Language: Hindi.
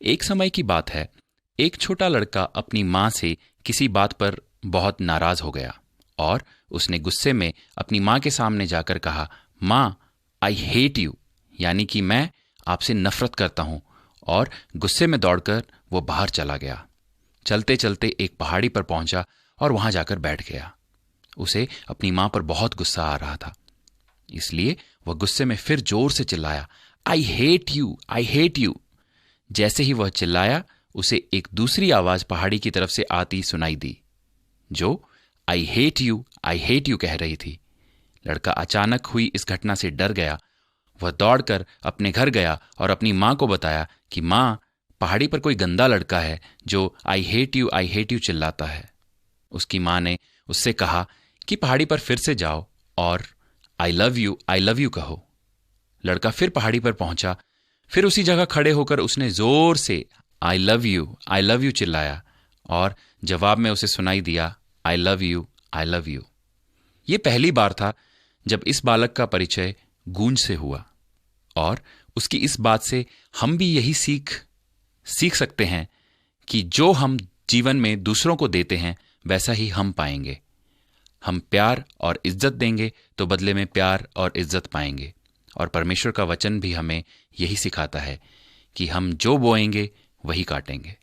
एक समय की बात है, एक छोटा लड़का अपनी माँ से किसी बात पर बहुत नाराज हो गया और उसने गुस्से में अपनी माँ के सामने जाकर कहा, माँ, आई हेट यू, यानी कि मैं आपसे नफरत करता हूँ। और गुस्से में दौड़कर वो बाहर चला गया। चलते चलते एक पहाड़ी पर पहुंचा और वहां जाकर बैठ गया। उसे अपनी माँ पर बहुत गुस्सा आ रहा था, इसलिए वह गुस्से में फिर जोर से चिल्लाया, I hate you, I hate you. जैसे ही वह चिल्लाया, उसे एक दूसरी आवाज पहाड़ी की तरफ से आती सुनाई दी, जो आई हेट यू कह रही थी। लड़का अचानक हुई इस घटना से डर गया। वह दौड़कर अपने घर गया और अपनी माँ को बताया कि माँ, पहाड़ी पर कोई गंदा लड़का है जो आई हेट यू चिल्लाता है। उसकी माँ ने उससे कहा कि पहाड़ी पर फिर से जाओ और आई लव यू कहो। लड़का फिर पहाड़ी पर पहुंचा। फिर उसी जगह खड़े होकर उसने जोर से आई लव यू चिल्लाया और जवाब में उसे सुनाई दिया, I love you, I love you. ये पहली बार था जब इस बालक का परिचय गूंज से हुआ, और उसकी इस बात से हम भी यही सीख सकते हैं कि जो हम जीवन में दूसरों को देते हैं वैसा ही हम पाएंगे। हम प्यार और इज्जत देंगे तो बदले में प्यार और इज्जत पाएंगे। और परमेश्वर का वचन भी हमें यही सिखाता है कि हम जो बोएंगे वही काटेंगे।